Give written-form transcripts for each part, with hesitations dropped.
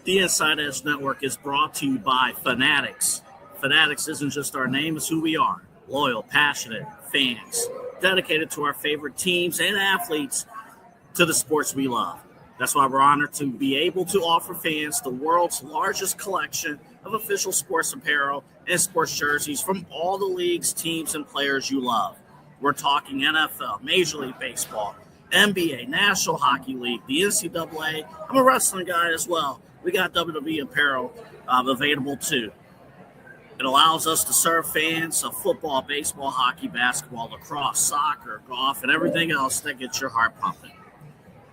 The Inside Edge Network is brought to you by Fanatics. Fanatics isn't just our name, it's who we are. Loyal, passionate fans, dedicated to our favorite teams and athletes to the sports we love. That's why we're honored to be able to offer fans the world's largest collection of official sports apparel and sports jerseys from all the leagues, teams, and players you love. We're talking NFL, Major League Baseball, NBA, National Hockey League, the NCAA. I'm a wrestling guy as well. We got WWE apparel available too. It allows us to serve fans of football, baseball, hockey, basketball, lacrosse, soccer, golf, and everything else that gets your heart pumping.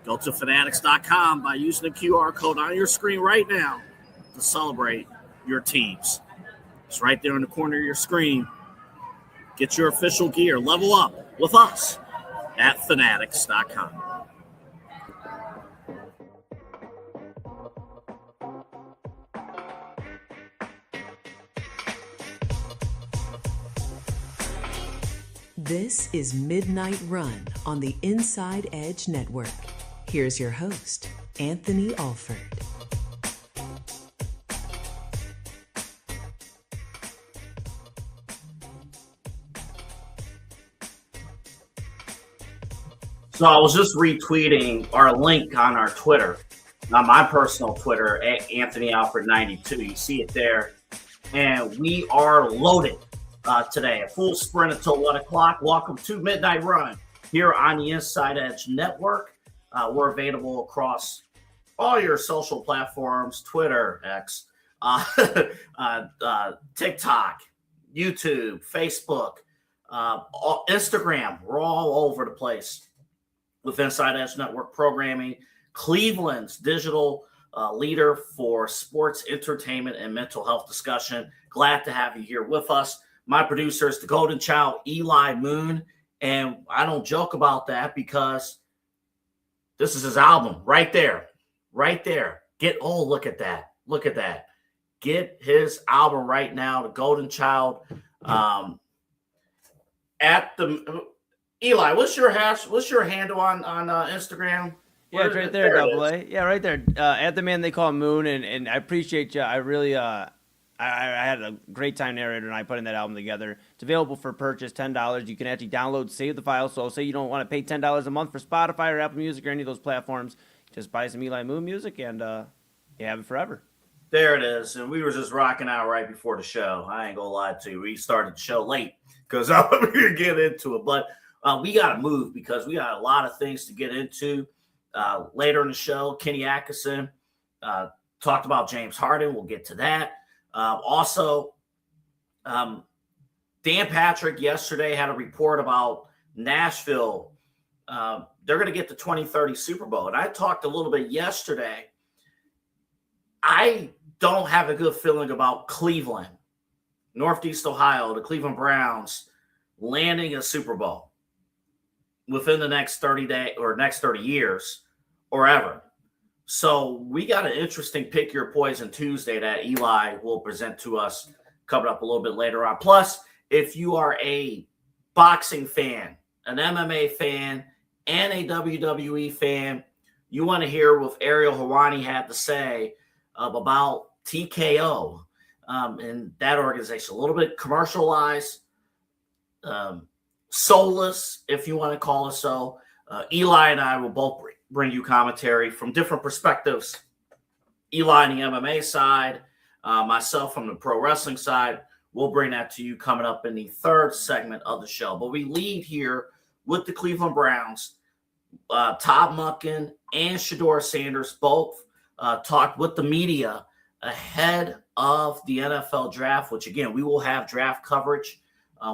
Go to fanatics.com by using the QR code on your screen right now to celebrate your teams. It's right there in the corner of your screen. Get your official gear. Level up with us at fanatics.com. This is Midnight Run on the Inside Edge Network. Here's your host, Anthony Alford. So I was just retweeting our link on our Twitter, on my personal Twitter, at Anthony Alford 92. You see it there. And we are loaded today. A full sprint until 1 o'clock. Welcome to Midnight Run here on the Inside Edge Network. We're available across all your social platforms, Twitter, X, TikTok, YouTube, Facebook, Instagram. We're all over the place with Inside Edge Network programming. Cleveland's digital leader for sports, entertainment, and mental health discussion. Glad to have you here with us. My producer is the Golden Child, Eli Moon. And I don't joke about that because this is his album right there. Right there. Look at that. Look at that. Get his album right now, the Golden Child. Eli, what's your handle on Instagram? Yeah, it's right there, Double A. Yeah, right there. At the man they call Moon, and I appreciate you. I really I had a great time narrator and I putting that album together. It's available for purchase, $10. You can actually download, save the file. So say you don't want to pay $10 a month for Spotify or Apple Music or any of those platforms. Just buy some Eli Moon music and you have it forever. There it is. And we were just rocking out right before the show. I ain't gonna lie to you. We started the show late because I'm going to get into it. But we got to move because we got a lot of things to get into. Later in the show, Kenny Atkinson talked about James Harden. We'll get to that. Also, Dan Patrick yesterday had a report about Nashville. They're going to get the 2030 Super Bowl. And I talked a little bit yesterday. I don't have a good feeling about Cleveland, Northeast Ohio, the Cleveland Browns landing a Super Bowl within the next 30 days or next 30 years or ever. So we got an interesting Pick Your Poison Tuesday that Eli will present to us coming up a little bit later on. Plus, if you are a boxing fan, an MMA fan, and a WWE fan, you want to hear what Ariel Helwani had to say about TKO and that organization. A little bit commercialized, soulless, if you want to call it so. Eli and I will both bring you commentary from different perspectives. Eli on the MMA side, myself from the pro wrestling side. We'll bring that to you coming up in the third segment of the show. But we lead here with the Cleveland Browns. Todd Monken and Shedeur Sanders both talked with the media ahead of the NFL draft, which, again, we will have draft coverage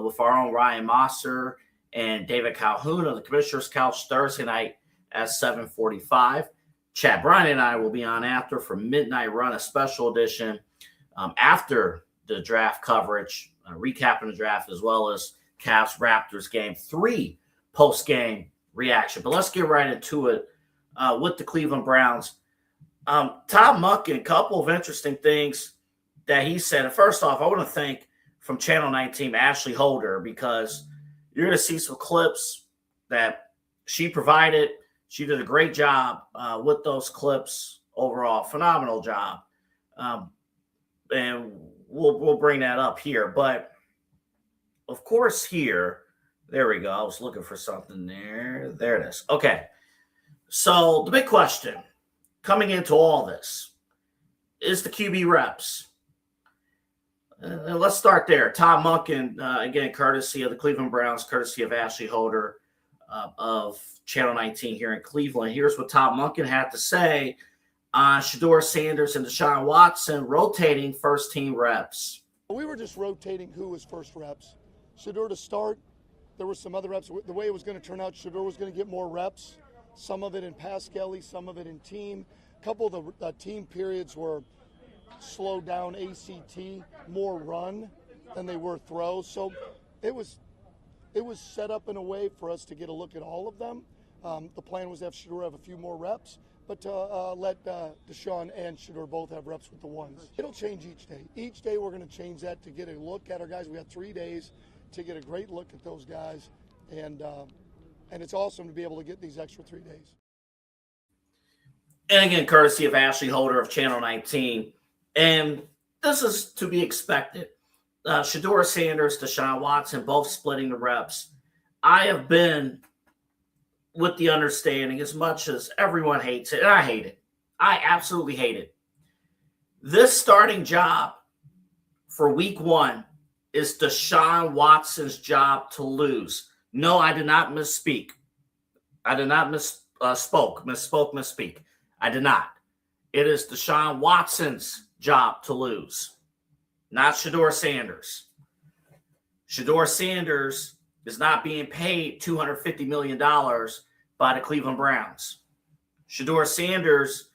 with our own Ryan Mosser and David Calhoun of the Commissioner's Couch Thursday night at 7:45. Chad Bryant and I will be on after for Midnight Run, a special edition after the draft coverage, recapping the draft, as well as Cavs Raptors game 3 post-game reaction. But let's get right into it with the Cleveland Browns. Todd Monken, a couple of interesting things that he said. And first off, I want to thank from Channel 19 Ashley Holder, because you're going to see some clips that she provided. She did a great job with those clips overall. Phenomenal job. And we'll bring that up here. But of course, there we go. I was looking for something there. There it is. Okay. So the big question coming into all this is the QB reps. Let's start there. Todd Monken, again, courtesy of the Cleveland Browns, courtesy of Ashley Holder of Channel 19 here in Cleveland. Here's what Todd Monken had to say on Shedeur Sanders and Deshaun Watson rotating first-team reps. We were just rotating who was first reps. Shedeur to start. There were some other reps. The way it was going to turn out, Shedeur was going to get more reps, some of it in pass Kelly, some of it in team. A couple of the team periods were slowed down ACT, more run than they were throw. So it was set up in a way for us to get a look at all of them. The plan was to have Shedeur have a few more reps, but to let Deshaun and Shedeur both have reps with the ones. It'll change each day. Each day we're going to change that to get a look at our guys. We got 3 days to get a great look at those guys, and it's awesome to be able to get these extra 3 days. And again, courtesy of Ashley Holder of Channel 19. And this is to be expected. Shedeur Sanders, Deshaun Watson, both splitting the reps. I have been with the understanding, as much as everyone hates it, and I hate it. I absolutely hate it. This starting job for week 1 is Deshaun Watson's job to lose. No, I did not misspeak. I did not misspeak. I did not. It is Deshaun Watson's job to lose, not Shedeur Sanders. Shedeur Sanders is not being paid $250 million by the Cleveland Browns. Shedeur Sanders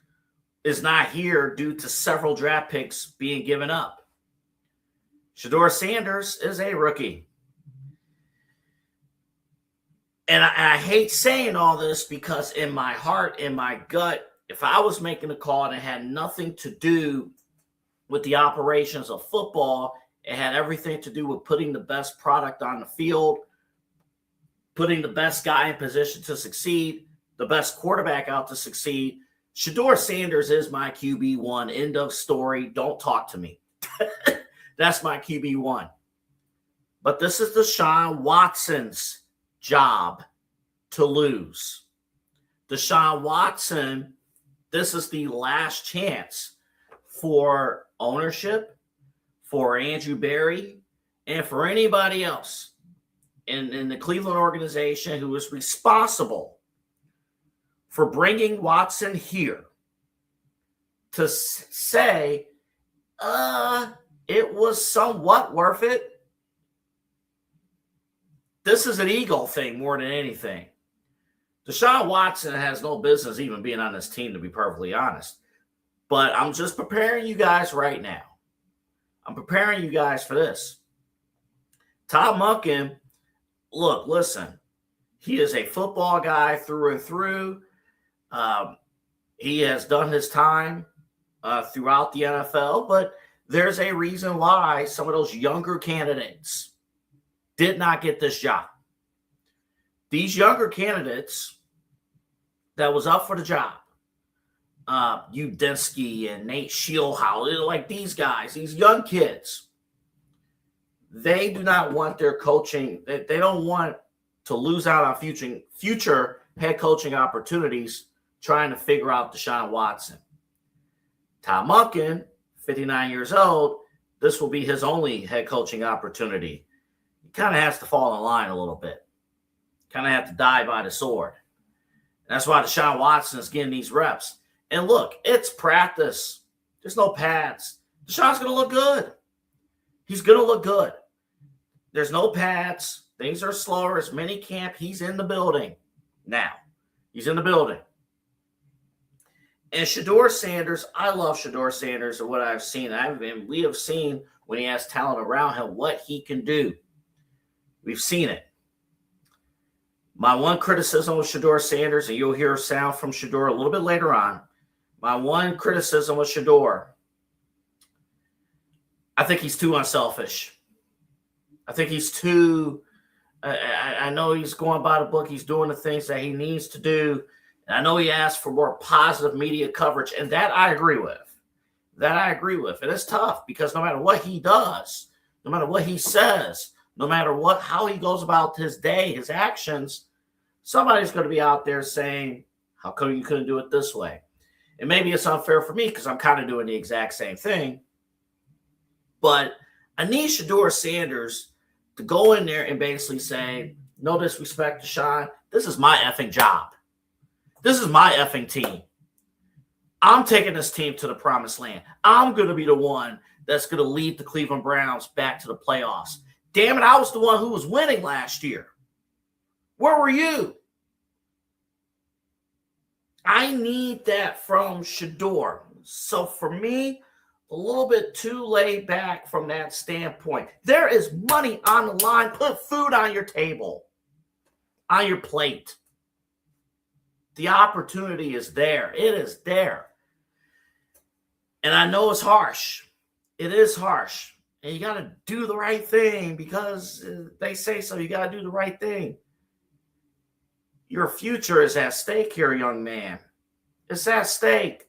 is not here due to several draft picks being given up. Shedeur Sanders is a rookie. And I hate saying all this because in my heart, in my gut, if I was making a call and it had nothing to do with the operations of football, it had everything to do with putting the best product on the field, putting the best guy in position to succeed, the best quarterback out to succeed. Shedeur Sanders is my QB1. End of story. Don't talk to me. That's my QB1. But this is Deshaun Watson's job to lose. Deshaun Watson, this is the last chance for ownership, for Andrew Berry, and for anybody else in the Cleveland organization who is responsible for bringing Watson here to say, it was somewhat worth it. This is an ego thing more than anything. Deshaun Watson has no business even being on this team, to be perfectly honest. But I'm just preparing you guys right now. I'm preparing you guys for this. Todd Monken, look, listen. He is a football guy through and through. He has done his time throughout the NFL, but there's a reason why some of those younger candidates did not get this job. These younger candidates that was up for the job, Udinski and Nate Shieldhouse, like these guys, these young kids, they do not want their coaching. They don't want to lose out on future head coaching opportunities trying to figure out Deshaun Watson. Todd Monken, 59 years old, this will be his only head coaching opportunity. He kind of has to fall in line a little bit. Kind of have to die by the sword. That's why Deshaun Watson is getting these reps. And look, it's practice. There's no pads. Deshaun's going to look good. He's going to look good. There's no pads. Things are slower. It's mini camp. He's in the building now. He's in the building. And Shedeur Sanders, I love Shedeur Sanders and what I've seen. We have seen when he has talent around him what he can do. We've seen it. My one criticism with Shedeur Sanders, and you'll hear a sound from Shedeur a little bit later on. My one criticism with Shedeur, I think he's too unselfish. I think he's too I know he's going by the book. He's doing the things that he needs to do. And I know he asked for more positive media coverage, and that I agree with. that I agree with. And it's tough because no matter what he does, no matter what he says, no matter how he goes about his day, his actions, somebody's going to be out there saying, how come you couldn't do it this way? And maybe it's unfair for me because I'm kind of doing the exact same thing. But I need Shedeur Sanders to go in there and basically say, no disrespect to Sean, this is my effing job. This is my effing team. I'm taking this team to the promised land. I'm going to be the one that's going to lead the Cleveland Browns back to the playoffs. Damn it, I was the one who was winning last year. Where were you? I need that from Shedeur. So for me, a little bit too laid back from that standpoint. There is money on the line. Put food on your table, on your plate. The opportunity is there. It is there. And I know it's harsh. It is harsh. And you got to do the right thing because they say so. You got to do the right thing. Your future is at stake here, young man. It's at stake.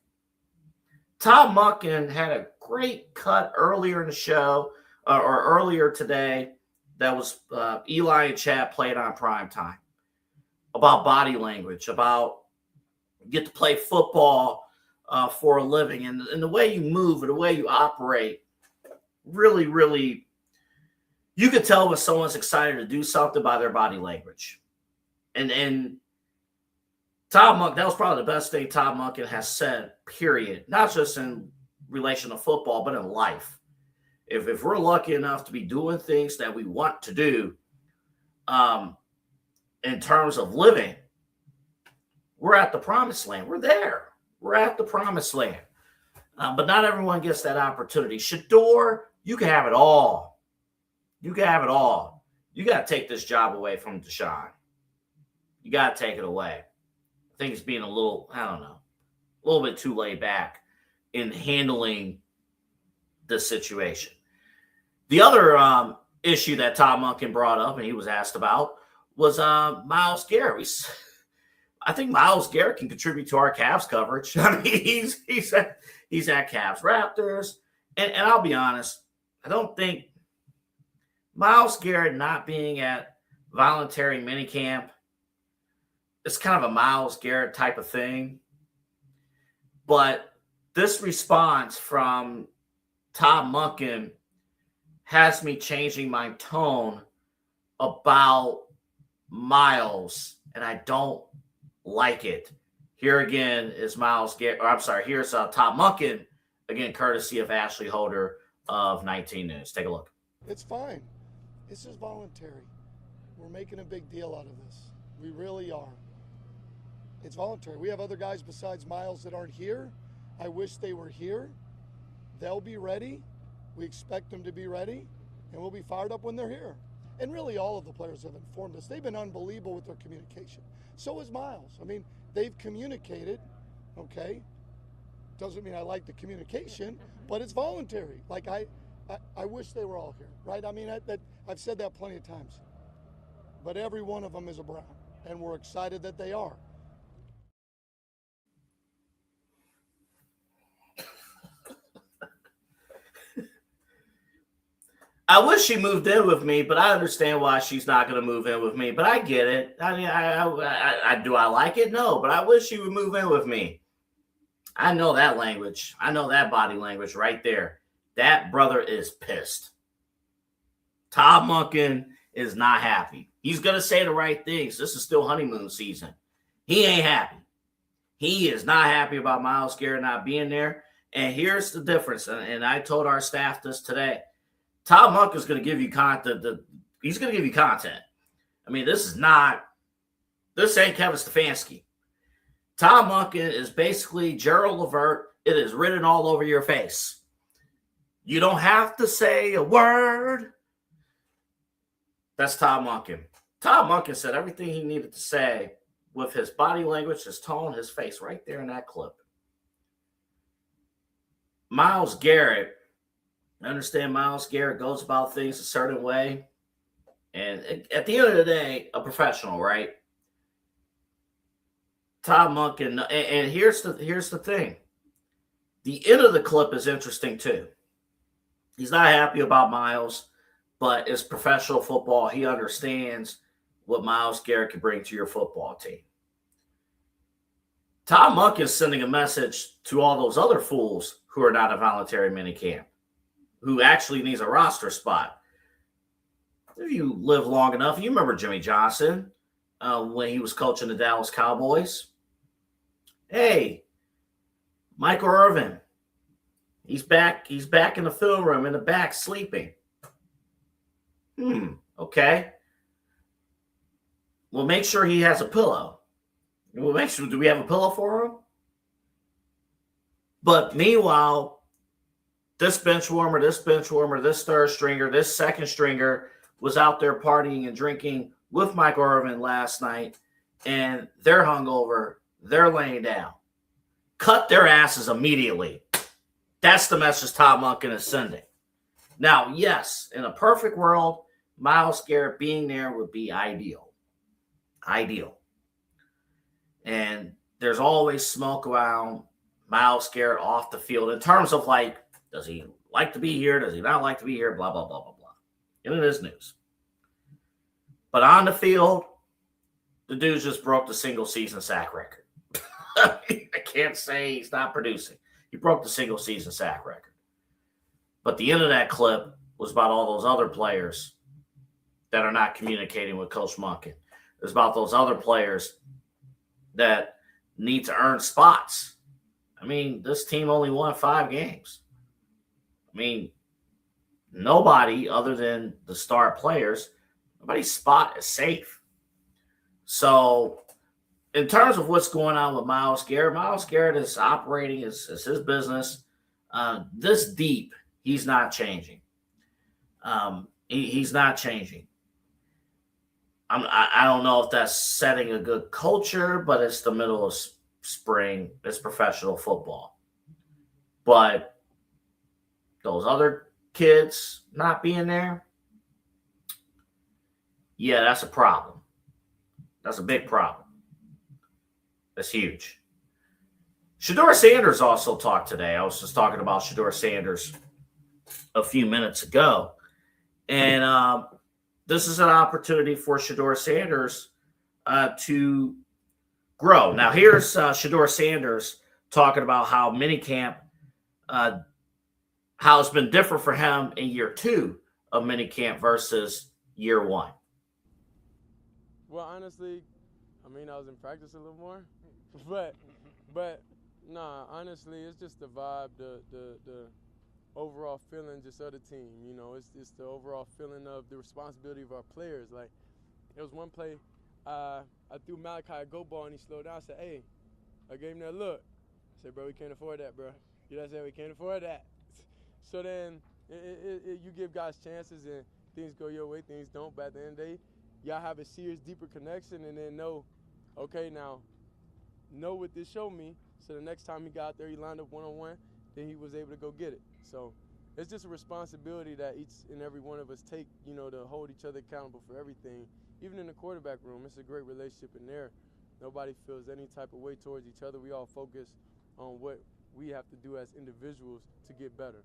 Todd Monken had a great cut earlier in the show or earlier today that was Eli and Chad played on primetime about body language, about you get to play football for a living and the way you move and the way you operate. Really, really, you can tell when someone's excited to do something by their body language. And Todd Monken, that was probably the best thing Todd Monken has said, period. Not just in relation to football, but in life. If we're lucky enough to be doing things that we want to do in terms of living, we're at the promised land. We're there. We're at the promised land. But not everyone gets that opportunity. Shedeur, you can have it all. You can have it all. You got to take this job away from Deshaun. You got to take it away. I think it's being a little bit too laid back in handling the situation. The other issue that Todd Monken brought up and he was asked about was Myles Garrett. I think Myles Garrett can contribute to our Cavs coverage. I mean, he's at Cavs Raptors. And I'll be honest, I don't think Myles Garrett not being at voluntary minicamp, it's kind of a Myles Garrett type of thing. But this response from Todd Monken has me changing my tone about Myles, and I don't like it. Here again is Myles Garrett. Here's Todd Monken, again, courtesy of Ashley Holder of 19 News. Take a look. It's fine. This is voluntary. We're making a big deal out of this. We really are. It's voluntary. We have other guys besides Myles that aren't here. I wish they were here. They'll be ready. We expect them to be ready, and we'll be fired up when they're here. And really all of the players have informed us. They've been unbelievable with their communication. So is Myles. I mean, they've communicated, okay? Doesn't mean I like the communication, but it's voluntary. Like, I wish they were all here, right? I mean, I've said that plenty of times. But every one of them is a Brown, and we're excited that they are. I wish she moved in with me, but I understand why she's not going to move in with me. But I get it. I mean, I do I like it? No, but I wish she would move in with me. I know that language. I know that body language right there. That brother is pissed. Todd Monken is not happy. He's going to say the right things. This is still honeymoon season. He ain't happy. He is not happy about Myles Garrett not being there. And here's the difference. And I told our staff this today. Todd Monken is going to give you content. He's going to give you content. I mean, this ain't Kevin Stefanski. Todd Monken is basically Gerald Levert. It is written all over your face. You don't have to say a word. That's Todd Monken. Todd Monken said everything he needed to say with his body language, his tone, his face right there in that clip. Myles Garrett, I understand Myles Garrett goes about things a certain way. And at the end of the day, a professional, right? Todd Monken, and here's the thing. The end of the clip is interesting too. He's not happy about Myles, but it's professional football. He understands what Myles Garrett can bring to your football team. Todd Monken is sending a message to all those other fools who are not a voluntary minicamp, who actually needs a roster spot. If you live long enough, you remember Jimmy Johnson when he was coaching the Dallas Cowboys. Hey, Michael Irvin, he's back. He's back in the film room in the back sleeping. Okay. Well, make sure he has a pillow. Well, make sure, do we have a pillow for him? But meanwhile, this bench warmer, this third stringer, this second stringer was out there partying and drinking with Michael Irvin last night, and they're hungover. They're laying down. Cut their asses immediately. That's the message Todd Monken is sending. Now, yes, in a perfect world, Myles Garrett being there would be ideal. And there's always smoke around Myles Garrett off the field in terms of like, does he like to be here? Does he not like to be here? Blah, blah, blah, blah, blah. And it is news. But on the field, the dude just broke the single season sack record. I can't say he's not producing. He broke the single season sack record. But the end of that clip was about all those other players that are not communicating with Coach Monken. It was about those other players that need to earn spots. I mean, this team only won 5 games. I mean, nobody other than the star players, nobody's spot is safe. So in terms of what's going on with Myles Garrett is operating as his business. This deep, he's not changing. He's not changing. I don't know if that's setting a good culture, but it's the middle of spring. It's professional football. But those other kids not being there, yeah, that's a problem. That's a big problem. That's huge. Shedeur Sanders also talked today. I was just talking about Shedeur Sanders a few minutes ago. And this is an opportunity for Shedeur Sanders to grow. Now, here's Shedeur Sanders talking about how minicamp, how it's been different for him in year 2 of minicamp versus year 1. Well, honestly, I mean, I was in practice a little more, but nah, honestly, it's just the vibe, the overall feeling just of the team. You know, it's the overall feeling of the responsibility of our players. Like, there was one play, I threw Malachi a go ball and he slowed down. I said, hey, I gave him that look. I said, bro, we can't afford that, bro. You know what I'm saying? We can't afford that. So then you give guys chances and things go your way, things don't. But at the end of the day, y'all have a serious, deeper connection and then know, okay, now, know what this showed me. So the next time he got out there, he lined up one-on-one, then he was able to go get it. So it's just a responsibility that each and every one of us take, you know, to hold each other accountable for everything. Even in the quarterback room, it's a great relationship in there. Nobody feels any type of way towards each other. We all focus on what we have to do as individuals to get better.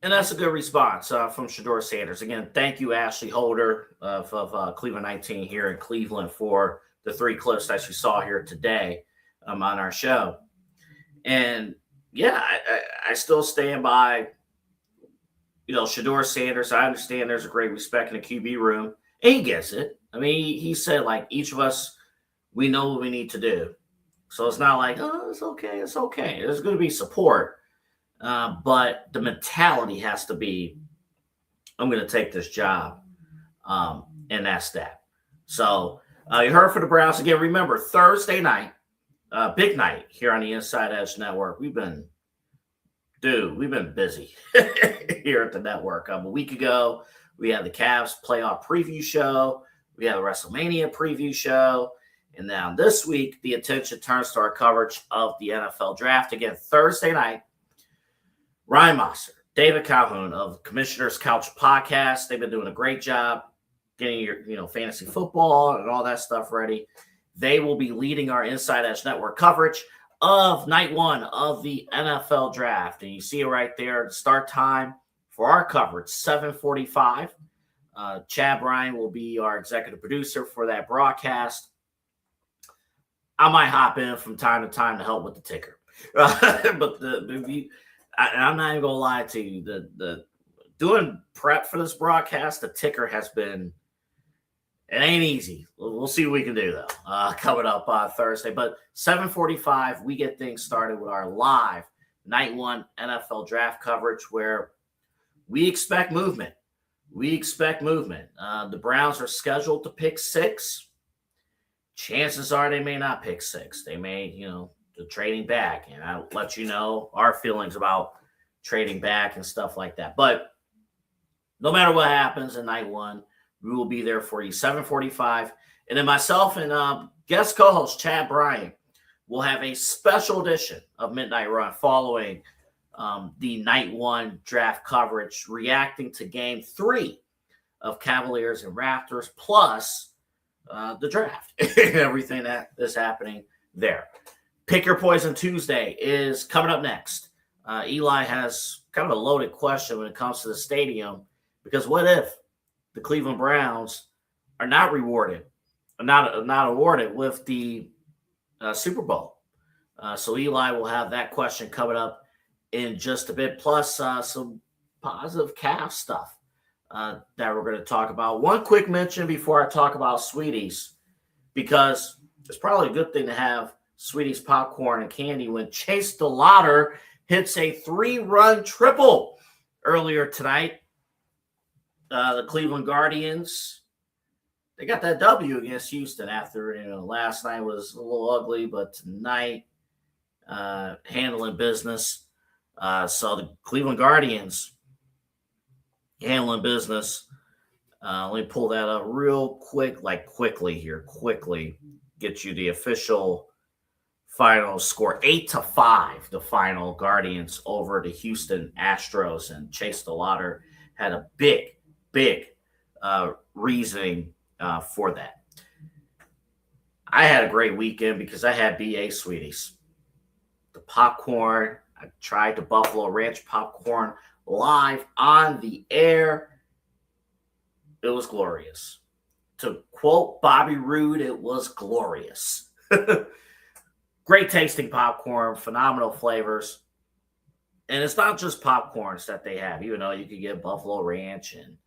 And that's a good response from Shedeur Sanders. Again, thank you, Ashley Holder of Cleveland 19 here in Cleveland for the 3 clips that you saw here today on our show. And, yeah, I still stand by, you know, Shedeur Sanders. I understand there's a great respect in the QB room. And he gets it. I mean, he said, like, each of us, we know what we need to do. So it's not like, oh, it's okay. There's going to be support. But the mentality has to be, I'm going to take this job. And that's that. So you heard from the Browns again. Remember, Thursday night, big night here on the Inside Edge Network. We've been busy here at the network. A week ago, we had the Cavs playoff preview show. We had the WrestleMania preview show. And now this week, the attention turns to our coverage of the NFL Draft. Again, Thursday night, Ryan Mosser, David Calhoun of Commissioner's Couch Podcast. They've been doing a great job getting your fantasy football and all that stuff ready. They will be leading our Inside Edge Network coverage of night one of the NFL draft. And you see it right there. The start time for our coverage, 7:45. Chad Bryan will be our executive producer for that broadcast. I might hop in from time to time to help with the ticker. But I'm not even going to lie to you. The doing prep for this broadcast, the ticker has been, it ain't easy. We'll see what we can do, though, coming up Thursday. But 7:45, we get things started with our live night one NFL draft coverage where we expect movement. The Browns are scheduled to pick 6. Chances are they may not pick 6. They may, the trading back. And I'll let you know our feelings about trading back and stuff like that. But no matter what happens in night one, we will be there for you, 7:45. And then myself and guest co-host Chad Bryan will have a special edition of Midnight Run following the night one draft coverage, reacting to game 3 of Cavaliers and Raptors, plus the draft and everything that is happening there. Pick Your Poison Tuesday is coming up next. Eli has kind of a loaded question when it comes to the stadium, because what if the Cleveland Browns are not awarded with the Super Bowl? So Eli will have that question coming up in just a bit, plus some positive calf stuff that we're going to talk about. One quick mention before I talk about Sweeties, because it's probably a good thing to have Sweeties popcorn and candy when Chase DeLauder hits a 3-run triple earlier tonight. The Cleveland Guardians, they got that W against Houston after, last night was a little ugly, but tonight handling business. So the Cleveland Guardians handling business. Let me pull that up real quick, quickly get you the official final score. 8-5, the final. Guardians over the Houston Astros, and Chase DeLauder had a big reasoning for that. I had a great weekend because I had BA Sweeties. The popcorn, I tried the Buffalo Ranch popcorn live on the air. It was glorious. To quote Bobby Roode, it was glorious. Great tasting popcorn, phenomenal flavors. And it's not just popcorns that they have, even though you could get Buffalo Ranch and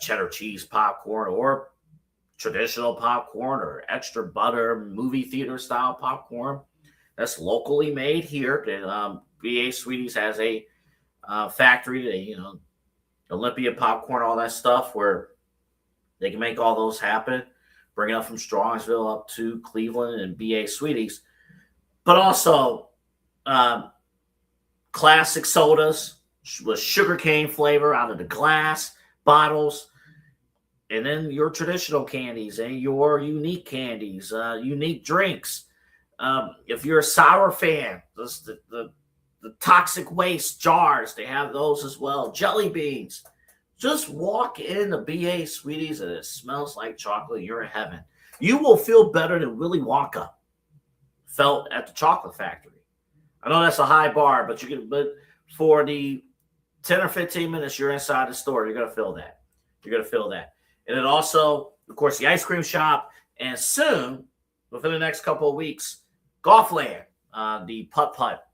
cheddar cheese popcorn, or traditional popcorn, or extra butter movie theater style popcorn that's locally made here. BA Sweeties has a factory, Olympia popcorn, all that stuff, where they can make all those happen, bring it up from Strongsville up to Cleveland, and BA Sweeties. But also classic sodas with sugarcane flavor out of the glass bottles, and then your traditional candies and your unique candies, unique drinks. If you're a sour fan, the toxic waste jars, they have those as well. Jelly beans. Just walk in the BA Sweeties and it smells like chocolate. You're in heaven. You will feel better than Willy Wonka felt at the chocolate factory. I know that's a high bar, but for the 10 or 15 minutes you're inside the store, you're going to feel that. And then also, of course, the ice cream shop, and soon, within the next couple of weeks, Golfland, the putt-putt,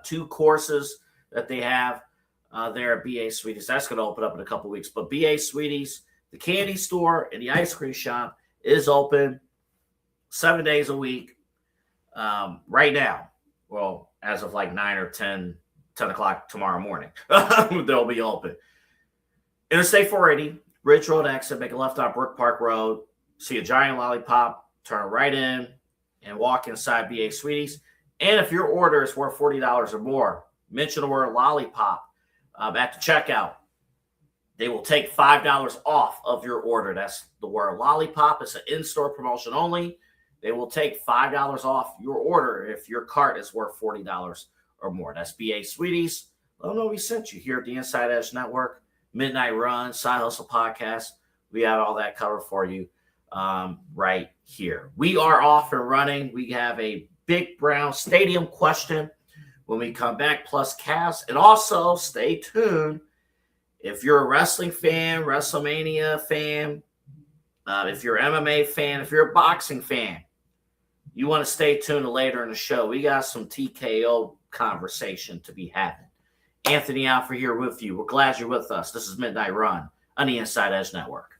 2 courses that they have there at BA Sweeties. That's going to open up in a couple of weeks. But BA Sweeties, the candy store and the ice cream shop, is open 7 days a week right now. Well, as of like 9 or 10 o'clock tomorrow morning, they'll be open. Interstate 480, Ridge Road exit, make a left on Brook Park Road, see a giant lollipop, turn right in, and walk inside BA Sweeties. And if your order is worth $40 or more, mention the word lollipop at the checkout. They will take $5 off of your order. That's the word lollipop. It's an in-store promotion only. They will take $5 off your order if your cart is worth $40 or more. That's BA Sweeties. Let them know we sent you here at the Inside Edge Network, Midnight Run, Side Hustle Podcast. We have all that covered for you right here. We are off and running. We have a Big Brown Stadium question when we come back, plus Cavs. And also, stay tuned. If you're a wrestling fan, WrestleMania fan, if you're an MMA fan, if you're a boxing fan, you want to stay tuned later in the show. We got some TKO conversation to be having. Anthony Alford here with you. We're glad you're with us. This is Midnight Run on the Inside Edge Network.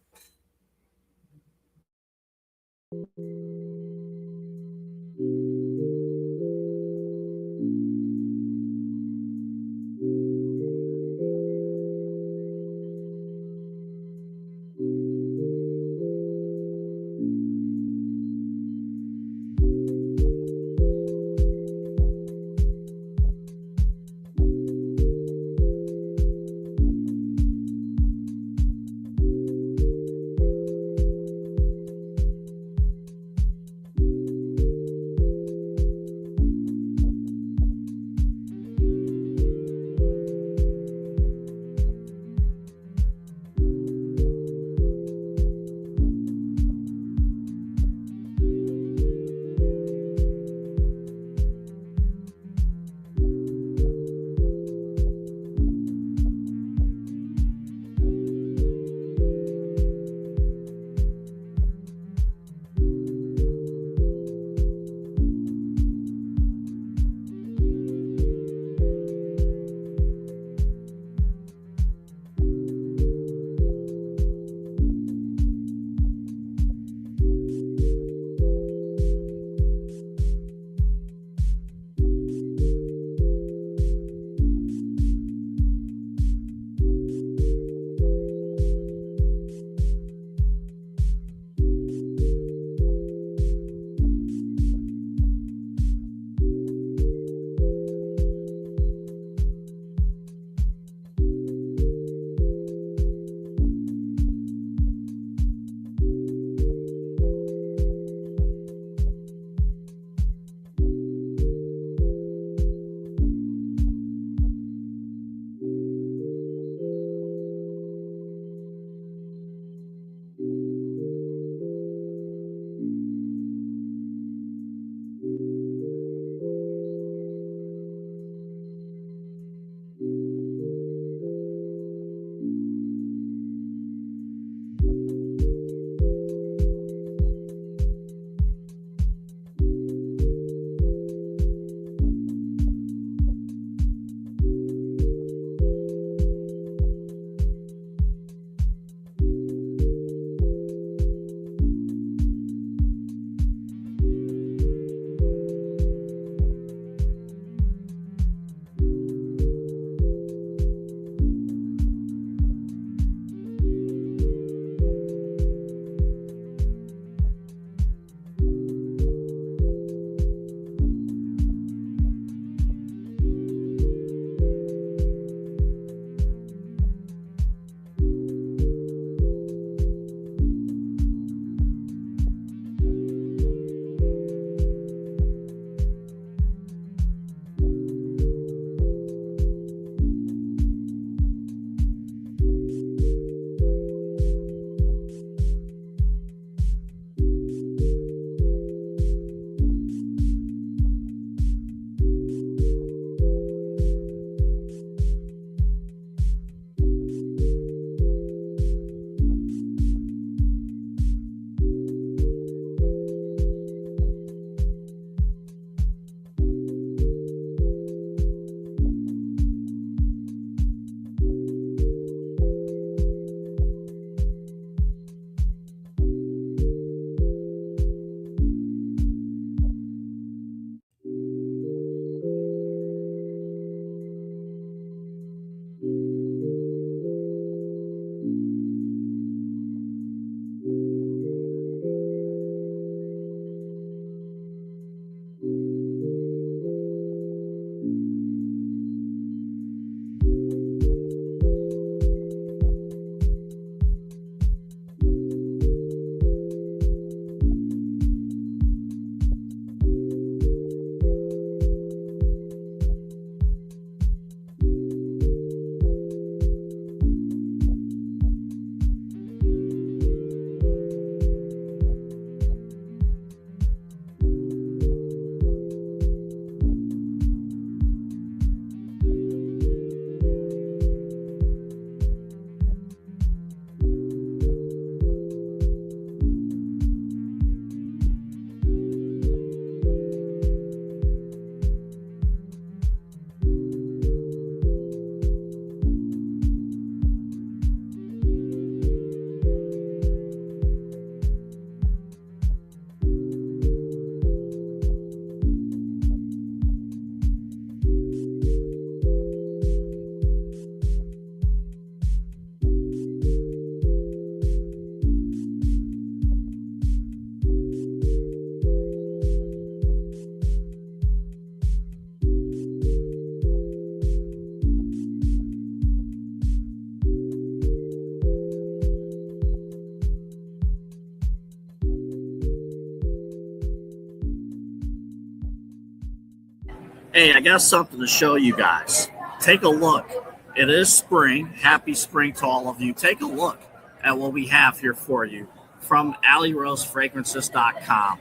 Hey, I got something to show you guys. Take a look. It is spring. Happy spring to all of you. Take a look at what we have here for you from AlleyRoseFragrances.com.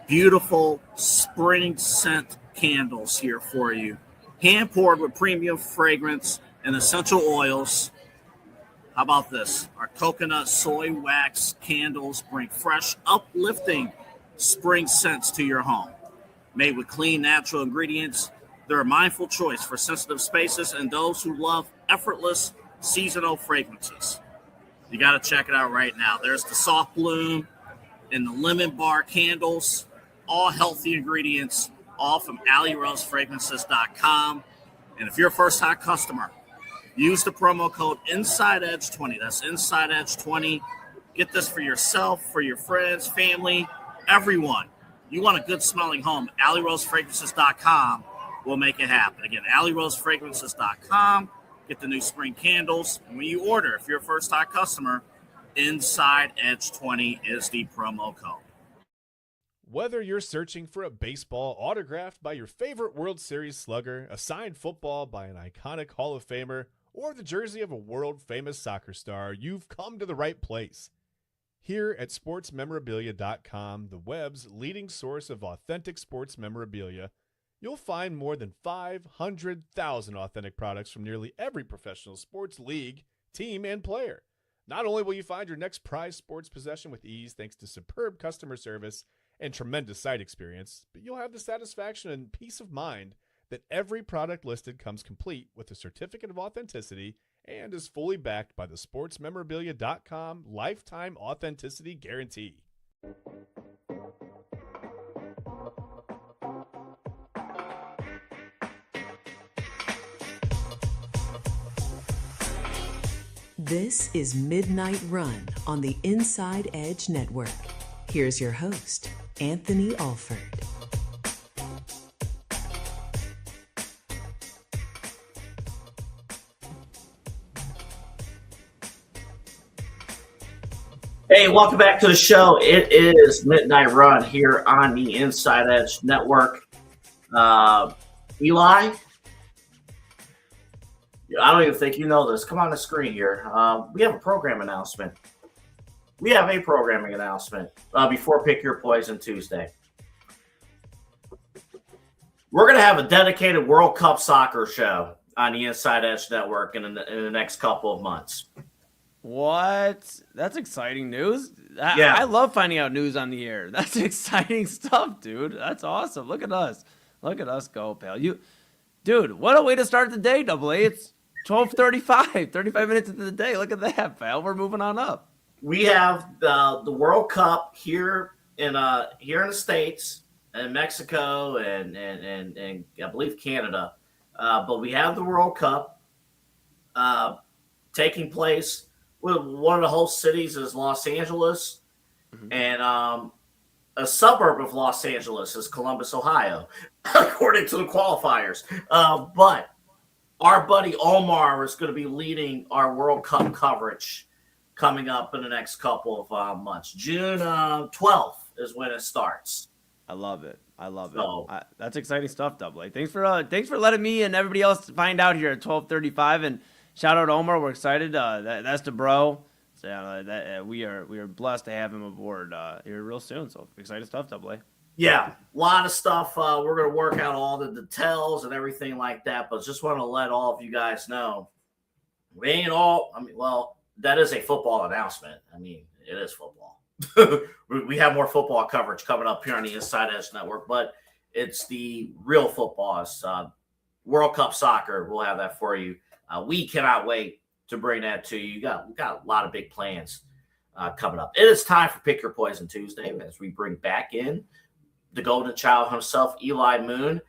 Beautiful spring scent candles here for you. Hand poured with premium fragrance and essential oils. How about this? Our coconut soy wax candles bring fresh, uplifting spring scents to your home. Made with clean, natural ingredients, they're a mindful choice for sensitive spaces and those who love effortless seasonal fragrances. You got to check it out right now. There's the soft bloom and the lemon bar candles, all healthy ingredients, all from AlleyRoseFragrances.com. And if you're a first-time customer, use the promo code InsideEdge20. That's InsideEdge20. Get this for yourself, for your friends, family, everyone. You want a good-smelling home, AlleyRoseFragrances.com will make it happen. Again, AlleyRoseFragrances.com. Get the new spring candles. And when you order, if you're a first-time customer, InsideEdge20 is the promo code. Whether you're searching for a baseball autographed by your favorite World Series slugger, a signed football by an iconic Hall of Famer, or the jersey of a world-famous soccer star, you've come to the right place. Here at sportsmemorabilia.com, the web's leading source of authentic sports memorabilia, you'll find more than 500,000 authentic products from nearly every professional sports league, team, and player. Not only will you find your next prized sports possession with ease thanks to superb customer service and tremendous site experience, but you'll have the satisfaction and peace of mind that every product listed comes complete with a certificate of authenticity and is fully backed by the sportsmemorabilia.com lifetime authenticity guarantee. This is Midnight Run on the Inside Edge Network. Here's your host, Anthony Alford. Hey, welcome back to the show. It is Midnight Run here on the Inside Edge Network. Eli, I don't even think you know this. Come on the screen here. We have a program announcement. We have a programming announcement before Pick Your Poison Tuesday. We're going to have a dedicated World Cup soccer show on the Inside Edge Network in the next couple of months. What? That's exciting news. Yeah. I love finding out news on the air. That's exciting stuff, dude. That's awesome. Look at us. Look at us go, pal. Dude, what a way to start the day, Double A. It's 12:35, 35 minutes into the day. Look at that, pal. We're moving on up. We have the World Cup here in the States and Mexico and I believe Canada. But we have the World Cup taking place. One of the host cities is Los Angeles, and a suburb of Los Angeles is Columbus, Ohio, according to the qualifiers. But our buddy Omar is going to be leading our World Cup coverage coming up in the next couple of months. June 12th is when it starts. I love it. So, That's exciting stuff, Double A. Thanks for letting me and everybody else find out here at 12:35. And shout out to Omar. We're excited. That's the bro. So we are blessed to have him aboard here real soon. So exciting stuff, Double A. Yeah, a lot of stuff. We're going to work out all the details and everything like that. But just want to let all of you guys know, we ain't all. Well, that is a football announcement. It is football. We have more football coverage coming up here on the Inside Edge Network, but it's the real football. It's World Cup soccer. We'll have that for you. We cannot wait to bring that to you. We got a lot of big plans coming up. It is time for Pick Your Poison Tuesday as we bring back in the golden child himself, Eli Moon.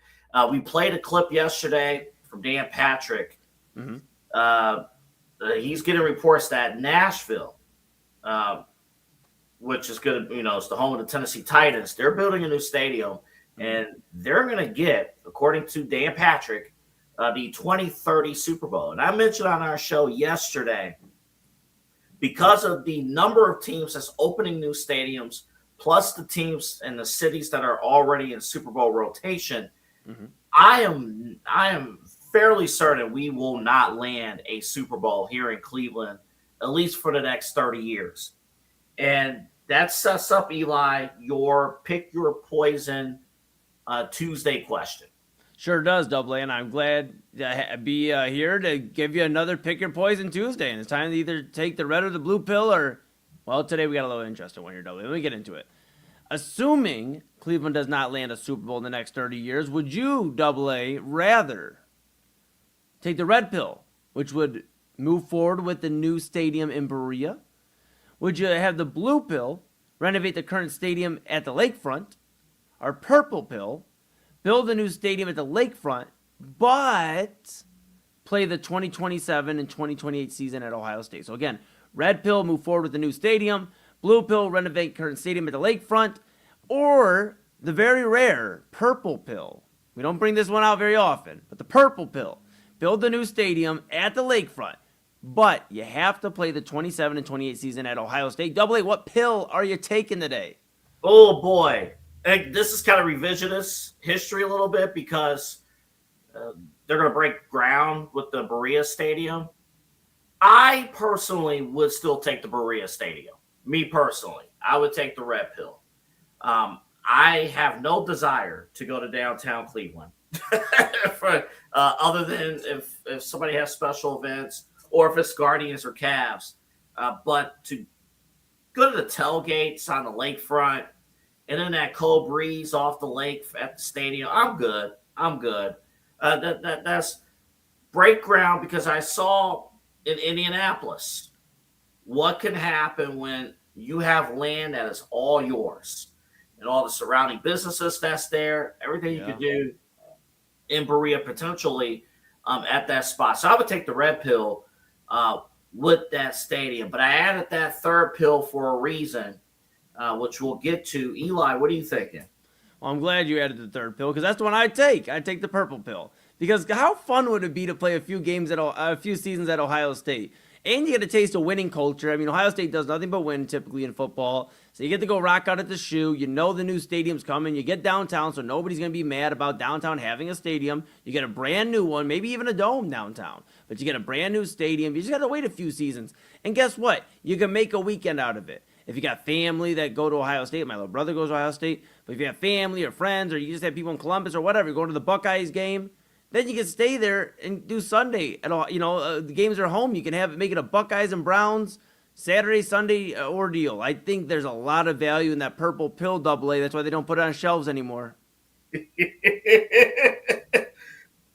We played a clip yesterday from Dan Patrick. He's getting reports that Nashville, which is going to, it's the home of the Tennessee Titans. They're building a new stadium, and they're going to get, according to Dan Patrick, the 2030 Super Bowl. And I mentioned on our show yesterday, because of the number of teams that's opening new stadiums, plus the teams and the cities that are already in Super Bowl rotation, I am fairly certain we will not land a Super Bowl here in Cleveland, at least for the next 30 years. And that sets up, Eli, your pick your poison Tuesday question. Sure does, Double A, and I'm glad to be here to give you another Pick Your Poison Tuesday. And it's time to either take the red or the blue pill, or, well, today we got a little interesting one here, Double A. Let me get into it. Assuming Cleveland does not land a Super Bowl in the next 30 years, would you, Double A, rather take the red pill, which would move forward with the new stadium in Berea? Would you have the blue pill, renovate the current stadium at the lakefront, or purple pill, build a new stadium at the lakefront, but play the 2027 and 2028 season at Ohio State? So again, red pill, move forward with the new stadium. Blue pill, renovate current stadium at the lakefront. Or the very rare purple pill. We don't bring this one out very often, but the purple pill. Build the new stadium at the lakefront, but you have to play the 27 and 28 season at Ohio State. Double A, what pill are you taking today? Oh, boy. This is kind of revisionist history a little bit because they're going to break ground with the Berea Stadium. I personally would still take the Berea Stadium. Me personally, I would take the red pill. I have no desire to go to downtown Cleveland for, other than if somebody has special events or if it's Guardians or Cavs. But to go to the tailgates on the lakefront and then that cold breeze off the lake at the stadium, I'm good. That's break ground because I saw in Indianapolis what can happen when you have land that is all yours and all the surrounding businesses that's there, everything you could do in Berea potentially at that spot. So I would take the red pill with that stadium. But I added that third pill for a reason, which we'll get to. Eli, what are you thinking? Well, I'm glad you added the third pill because that's the one I'd take. I'd take the purple pill. Because how fun would it be to play a few seasons at Ohio State? And you get a taste of winning culture. I mean, Ohio State does nothing but win typically in football. So you get to go rock out at the shoe. You know the new stadium's coming. You get downtown, so nobody's going to be mad about downtown having a stadium. You get a brand new one, maybe even a dome downtown. But you get a brand new stadium. You just got to wait a few seasons. And guess what? You can make a weekend out of it. If you got family that go to Ohio State, my little brother goes to Ohio State. But if you have family or friends or you just have people in Columbus or whatever, you're going to the Buckeyes game, then you can stay there and do Sunday. The games are home. You can make it a Buckeyes and Browns Saturday, Sunday ordeal. I think there's a lot of value in that purple pill, Double A. That's why they don't put it on shelves anymore.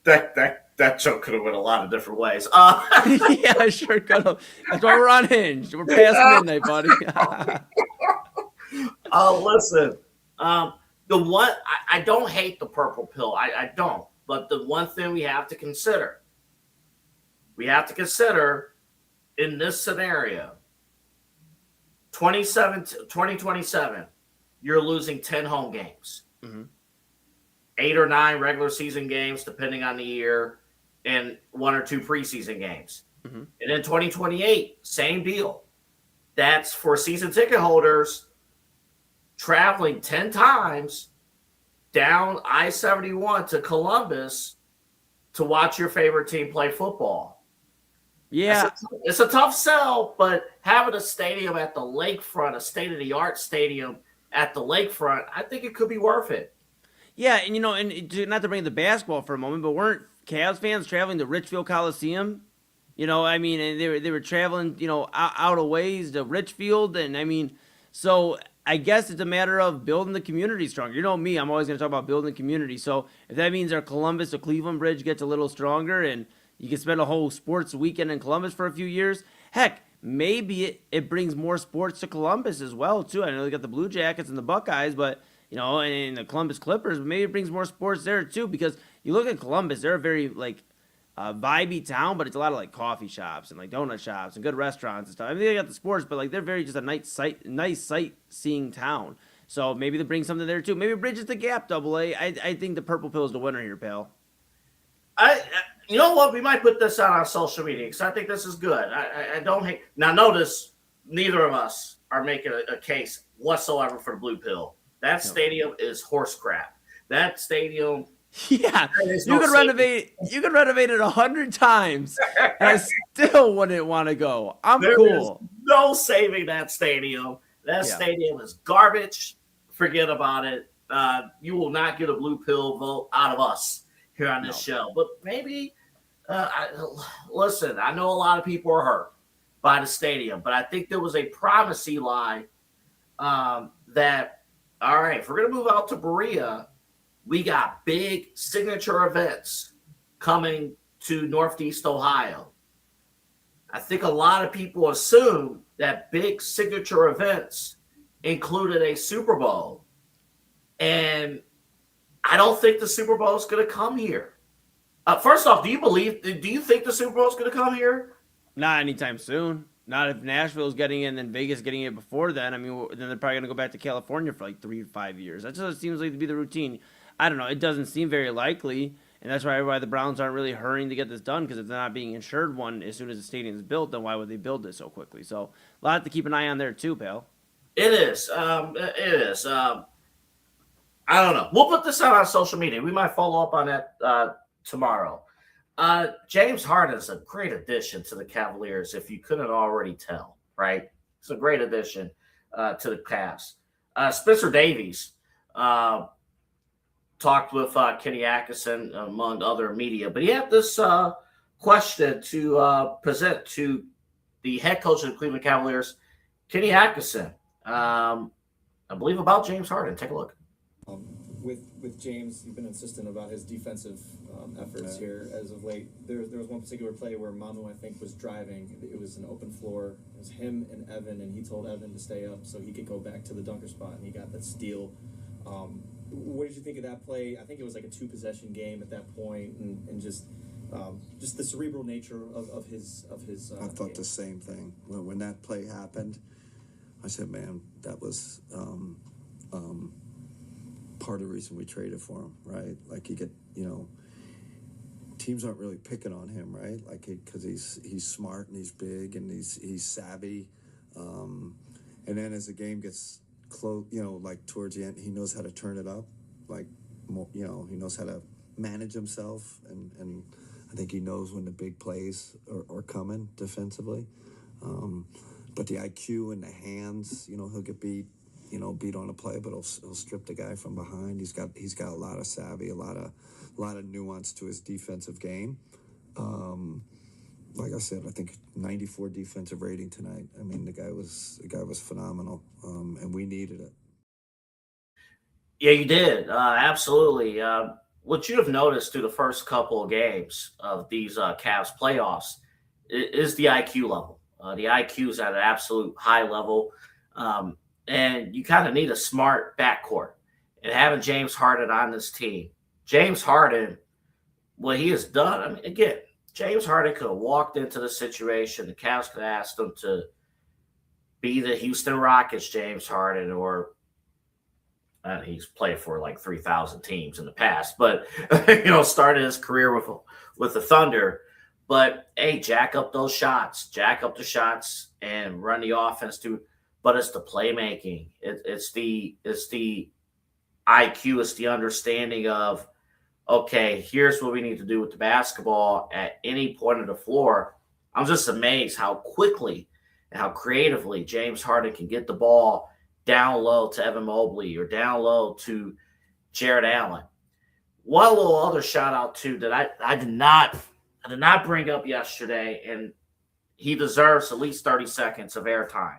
That joke could have went a lot of different ways. Yeah, sure could have. That's why we're unhinged. We're past midnight, buddy. Listen. The one I don't hate the purple pill. I don't. But the one thing we have to consider in this scenario, 2027, you're losing 10 home games, 8 or 9 regular season games, depending on the year, and 1 or 2 preseason games. And in 2028, same deal. That's for season ticket holders traveling 10 times down I-71 to Columbus to watch your favorite team play football. Yeah. It's a tough sell, but having a stadium at the lakefront, a state-of-the-art stadium at the lakefront, I think it could be worth it. Yeah, and not to bring the basketball for a moment, but weren't Cavs fans traveling to Richfield Coliseum? And they were traveling, out of ways to Richfield, and so I guess it's a matter of building the community stronger. You know me, I'm always going to talk about building the community. So if that means our Columbus to Cleveland bridge gets a little stronger and you can spend a whole sports weekend in Columbus for a few years, heck, maybe it brings more sports to Columbus as well, too. I know they got the Blue Jackets and the Buckeyes, but, and the Columbus Clippers, but maybe it brings more sports there, too, because you look at Columbus, they're a very, vibey town, but it's a lot of coffee shops and donut shops and good restaurants and stuff. They got the sports, but they're very just a nice sightseeing town. So maybe they bring something there too. Maybe it bridges the gap. Double A. I think the purple pill is the winner here, pal. You know what? We might put this out on social media because I think this is good. I don't hate. Now notice, neither of us are making a case whatsoever for the blue pill. That stadium is horse crap. That stadium Yeah, There's you no could saving- renovate. You could renovate it 100 times, and I still wouldn't want to go. I'm There is cool. no saving that stadium. That Yeah. stadium is garbage. Forget about it. You will not get a blue pill vote out of us here on this show. But maybe, listen, I know a lot of people are hurt by the stadium, but I think there was a promise, Eli, that, all right, if we're going to move out to Berea, we got big signature events coming to Northeast Ohio. I think a lot of people assume that big signature events included a Super Bowl. And I don't think the Super Bowl is going to come here. First off, do you think the Super Bowl is going to come here? Not anytime soon. Not if Nashville's getting it and then Vegas getting it before then. I mean, then they're probably going to go back to California for like 3 to 5 years. That just seems like to be the routine. I don't know. It doesn't seem very likely. And that's why the Browns aren't really hurrying to get this done, because if they're not being insured one as soon as the stadium is built, then why would they build it so quickly? So a lot to keep an eye on there too, pal. It is. It is. I don't know. We'll put this out on social media. We might follow up on that tomorrow. James Harden is a great addition to the Cavaliers, if you couldn't already tell, right? It's a great addition to the Cavs. Spencer Davies talked with Kenny Atkinson, among other media, but he had this question to present to the head coach of the Cleveland Cavaliers, Kenny Atkinson, I believe, about James Harden. Take a look. With James, you've been insistent about his defensive efforts here as of late. There was one particular play where Mamu, I think, was driving. It was an open floor. It was him and Evan, and he told Evan to stay up so he could go back to the dunker spot, and he got that steal. What did you think of that play? I think it was like a 2-possession game at that point, and just the cerebral nature of his. I thought the same thing when that play happened. I said, man, that was part of the reason we traded for him, right? Like, you get, teams aren't really picking on him, right? Like, because he's smart and he's big and he's savvy, and then as the game gets close, like towards the end, he knows how to turn it up, like, he knows how to manage himself, and I think he knows when the big plays are coming defensively. But the IQ and the hands, he'll get beat on a play, but he'll strip the guy from behind. He's got a lot of savvy, a lot of nuance to his defensive game. Like I said, I think 94 defensive rating tonight. I mean, the guy was phenomenal, and we needed it. Yeah, you did. Absolutely. What you have noticed through the first couple of games of these Cavs playoffs is the IQ level. The IQ is at an absolute high level. And you kind of need a smart backcourt. And having James Harden on this team, James Harden, what he has done, I mean, again, James Harden could have walked into the situation. The Cavs could have asked him to be the Houston Rockets James Harden, or he's played for like 3,000 teams in the past, but, started his career with the Thunder. But, hey, jack up the shots and run the offense too. But it's the playmaking. It's the IQ. It's the understanding of, okay, here's what we need to do with the basketball at any point of the floor. I'm just amazed how quickly and how creatively James Harden can get the ball down low to Evan Mobley or down low to Jared Allen. One little other shout out too that I did not bring up yesterday, and he deserves at least 30 seconds of airtime.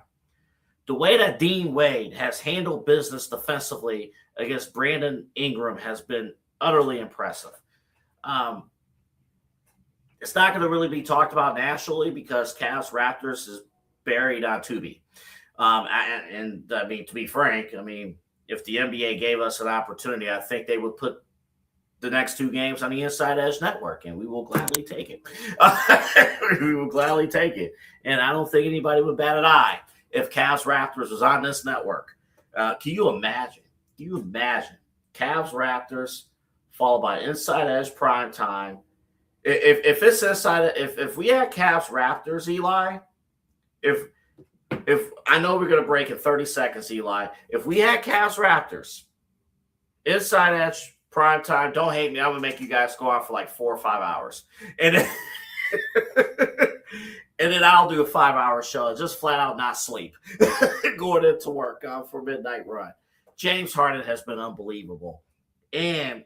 The way that Dean Wade has handled business defensively against Brandon Ingram has been utterly impressive. It's not going to really be talked about nationally because Cavs Raptors is buried on Tubi. And I mean, to be frank, if the NBA gave us an opportunity, I think they would put the next 2 games on the Inside Edge Network, and we will gladly take it. We will gladly take it. And I don't think anybody would bat an eye if Cavs Raptors was on this network. Can you imagine? Cavs Raptors followed by Inside Edge Prime Time. If it's inside, if we had Cavs Raptors, Eli, if I know we're gonna break in 30 seconds, Eli. If we had Cavs Raptors, Inside Edge prime time. Don't hate me. I'm gonna make you guys go on for like 4 or 5 hours, and then, and then I'll do a 5-hour show and just flat out not sleep going into work for Midnight Run. James Harden has been unbelievable, and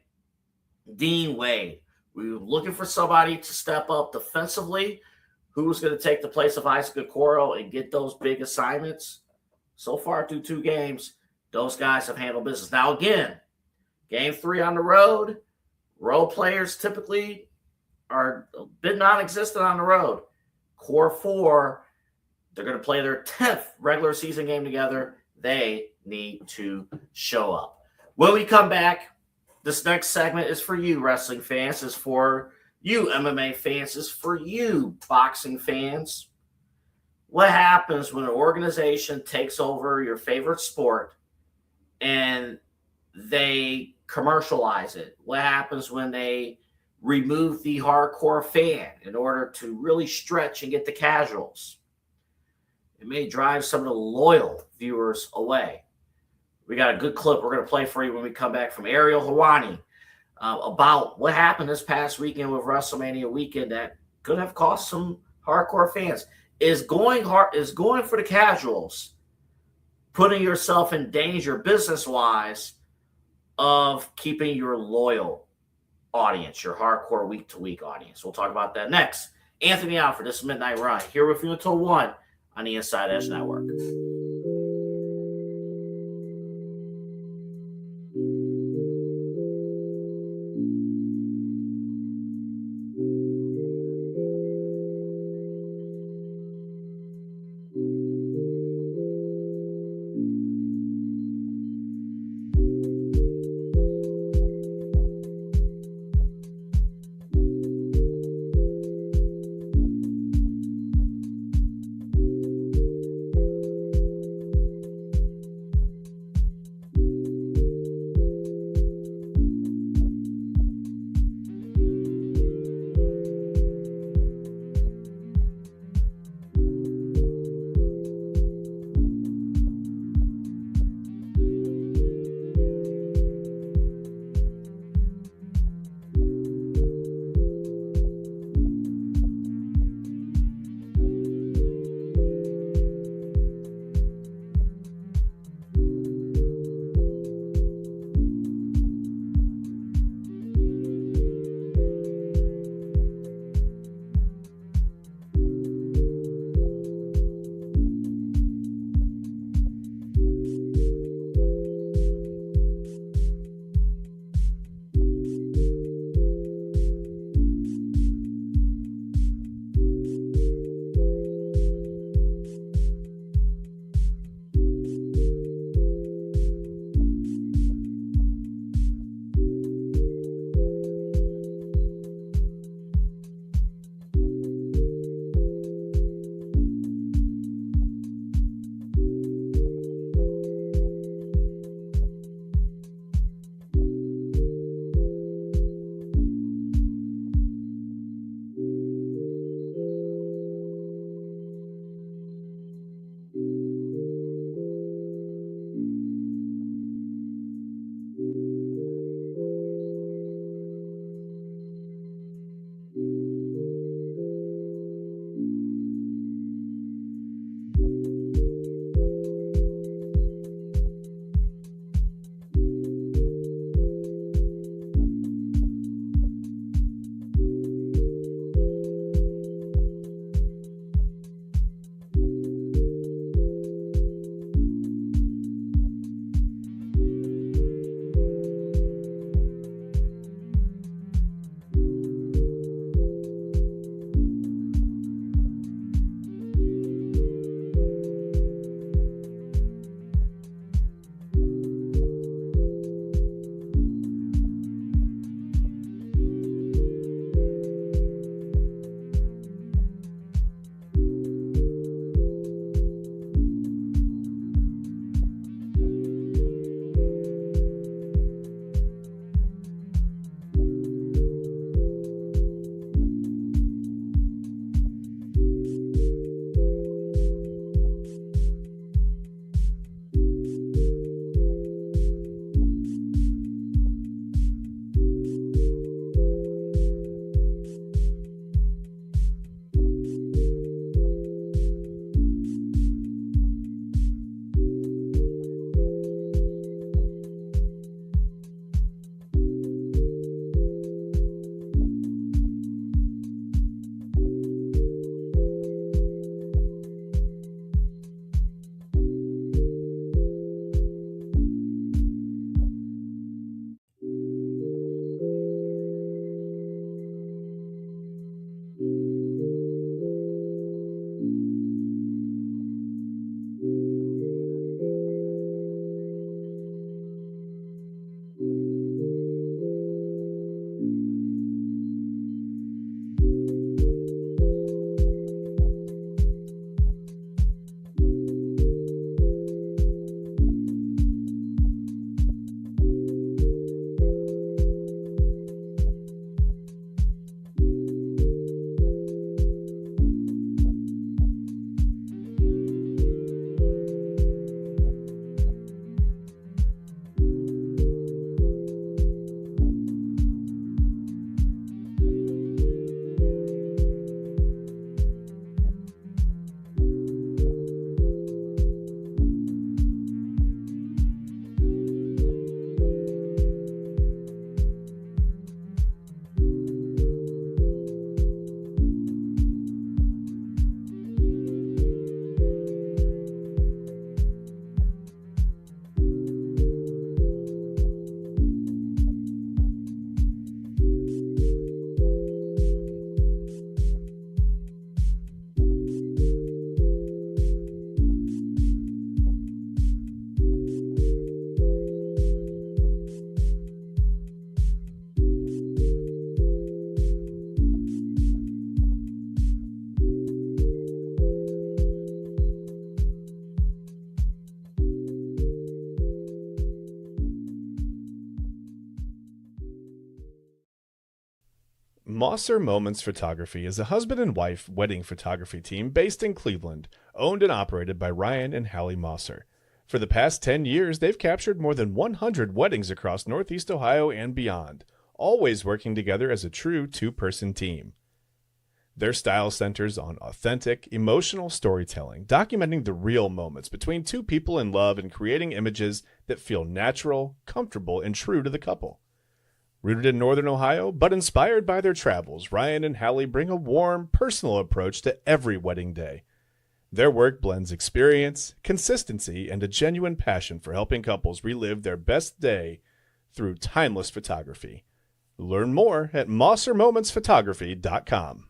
Dean Wade. We were looking for somebody to step up defensively. Who was going to take the place of Isaac Okoro and get those big assignments? So far through 2 games, those guys have handled business. Now, again, game 3 on the road, role players typically are a bit non-existent on the road. Core 4, they're going to play their 10th regular season game together. They need to show up. When we come back, this next segment is for you, wrestling fans. Is for you, MMA fans. Is for you, boxing fans. What happens when an organization takes over your favorite sport and they commercialize it? What happens when they remove the hardcore fan in order to really stretch and get the casuals? It may drive some of the loyal viewers away. We got a good clip we're going to play for you when we come back from Ariel Helwani about what happened this past weekend with WrestleMania weekend that could have cost some hardcore fans. Is going for the casuals, putting yourself in danger business-wise of keeping your loyal audience, your hardcore week-to-week audience. We'll talk about that next. Anthony Alford, this is Midnight Run, here with you until 1 on the Inside Edge Network. Mosser Moments Photography is a husband and wife wedding photography team based in Cleveland, owned and operated by Ryan and Hallie Mosser. For the past 10 years, they've captured more than 100 weddings across Northeast Ohio and beyond, always working together as a true two-person team. Their style centers on authentic, emotional storytelling, documenting the real moments between two people in love and creating images that feel natural, comfortable, and true to the couple. Rooted in Northern Ohio, but inspired by their travels, Ryan and Hallie bring a warm, personal approach to every wedding day. Their work blends experience, consistency, and a genuine passion for helping couples relive their best day through timeless photography. Learn more at MosserMomentsPhotography.com.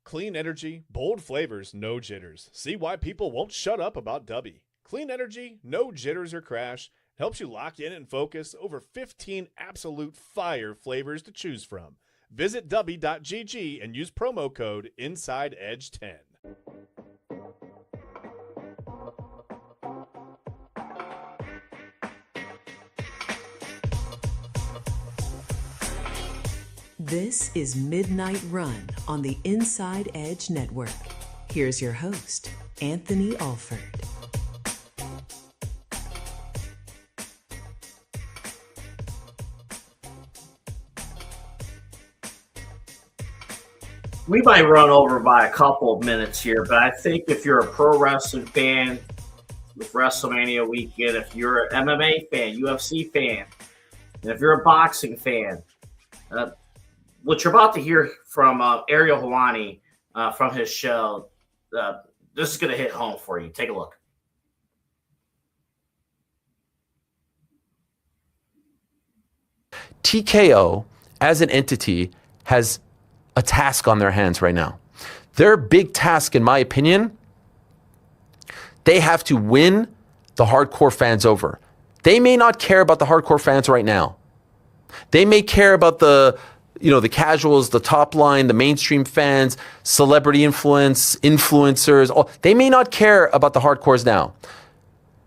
Clean energy, bold flavors, no jitters. See why people won't shut up about Dubby. Clean energy, no jitters or crash. Helps you lock in and focus. Over 15 absolute fire flavors to choose from. Visit Dubby.gg and use promo code InsideEdge10. This is Midnight Run on the Inside Edge Network. Here's your host, Anthony Alford. We might run over by a couple of minutes here, but I think if you're a pro wrestling fan with WrestleMania weekend, if you're an MMA fan, UFC fan, and if you're a boxing fan, what you're about to hear from Ariel Helwani from his show, this is going to hit home for you. Take a look. TKO, as an entity, has a task on their hands right now. Their big task, in my opinion, they have to win the hardcore fans over. They may not care about the hardcore fans right now. They may care about the casuals, the top line, the mainstream fans, celebrity influencers. They may not care about the hardcores now,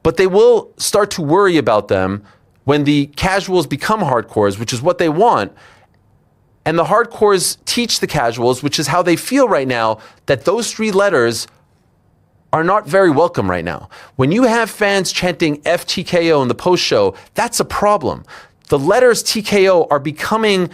but they will start to worry about them when the casuals become hardcores, which is what they want. And the hardcores teach the casuals, which is how they feel right now, that those three letters are not very welcome right now. When you have fans chanting FTKO in the post-show, that's a problem. The letters TKO are becoming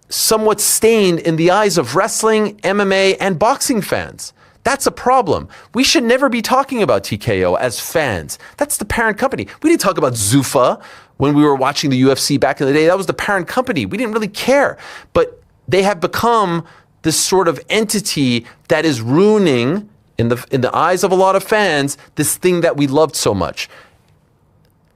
somewhat stained in the eyes of wrestling, MMA, and boxing fans. That's a problem. We should never be talking about TKO as fans. That's the parent company. We didn't talk about Zuffa when we were watching the UFC back in the day. That was the parent company. We didn't really care. But they have become this sort of entity that is ruining, in the eyes of a lot of fans, this thing that we loved so much.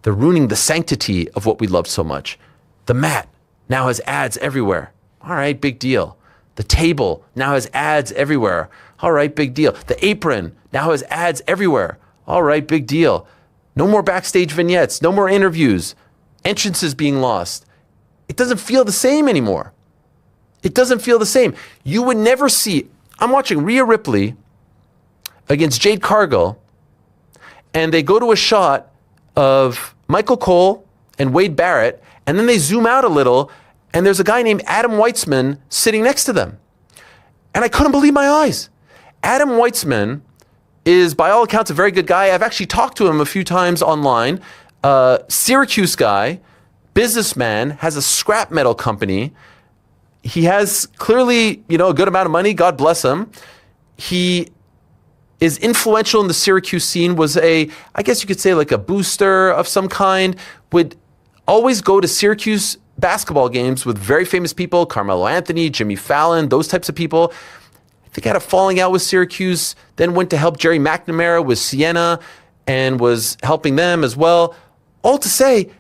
They're ruining the sanctity of what we loved so much. The mat now has ads everywhere. All right, big deal. The table now has ads everywhere. All right, big deal. The apron now has ads everywhere. All right, big deal. No more backstage vignettes, no more interviews, entrances being lost. It doesn't feel the same anymore. It doesn't feel the same. You would never see, I'm watching Rhea Ripley against Jade Cargill, and they go to a shot of Michael Cole and Wade Barrett, and then they zoom out a little, and there's a guy named Adam Weitzman sitting next to them. And I couldn't believe my eyes. Adam Weitzman is, by all accounts, a very good guy. I've actually talked to him a few times online. Syracuse guy, businessman, has a scrap metal company. He has clearly, a good amount of money. God bless him. He is influential in the Syracuse scene, was I guess you could say like a booster of some kind, would always go to Syracuse basketball games with very famous people, Carmelo Anthony, Jimmy Fallon, those types of people. I think had a falling out with Syracuse, then went to help Jerry McNamara with Siena and was helping them as well. All to say,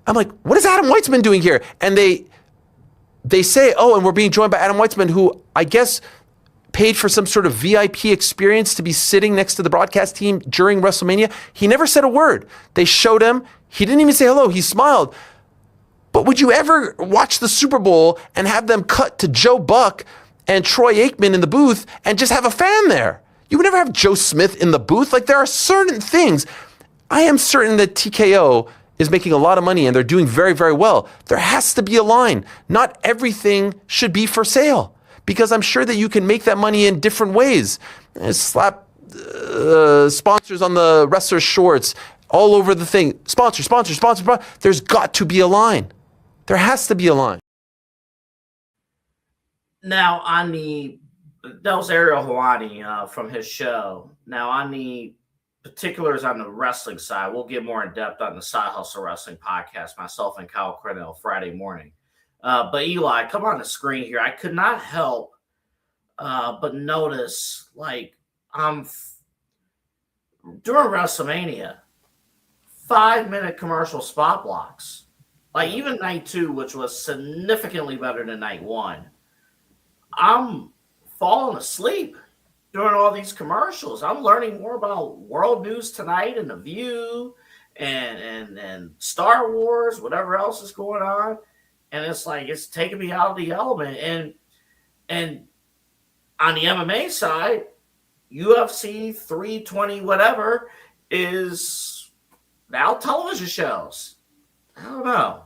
I'm like, what is Adam Weitzman doing here? And they say, oh, and we're being joined by Adam Weitzman, who I guess paid for some sort of VIP experience to be sitting next to the broadcast team during WrestleMania. He never said a word. They showed him. He didn't even say hello. He smiled. But would you ever watch the Super Bowl and have them cut to Joe Buck and Troy Aikman in the booth and just have a fan there? You would never have Joe Smith in the booth. Like, there are certain things. I am certain that TKO is making a lot of money and they're doing very, very well. There has to be a line. Not everything should be for sale. because I'm sure that you can make that money in different ways. Slap sponsors on the wrestler's shorts all over the thing. Sponsor. There's got to be a line. There has to be a line. Now, on that was Ariel Helwani from his show. Now, on the particulars on the wrestling side, we'll get more in depth on the Side Hustle Wrestling podcast, myself and Kyle Crenell, Friday morning. But Eli, come on the screen here. I could not help but notice, like, during WrestleMania, 5-minute commercial spot blocks. Like, even night 2, which was significantly better than night 1, I'm falling asleep during all these commercials. I'm learning more about World News Tonight and The View and Star Wars, whatever else is going on. And it's like, it's taking me out of the element. And on the MMA side, UFC 320 whatever is now television shows. I don't know.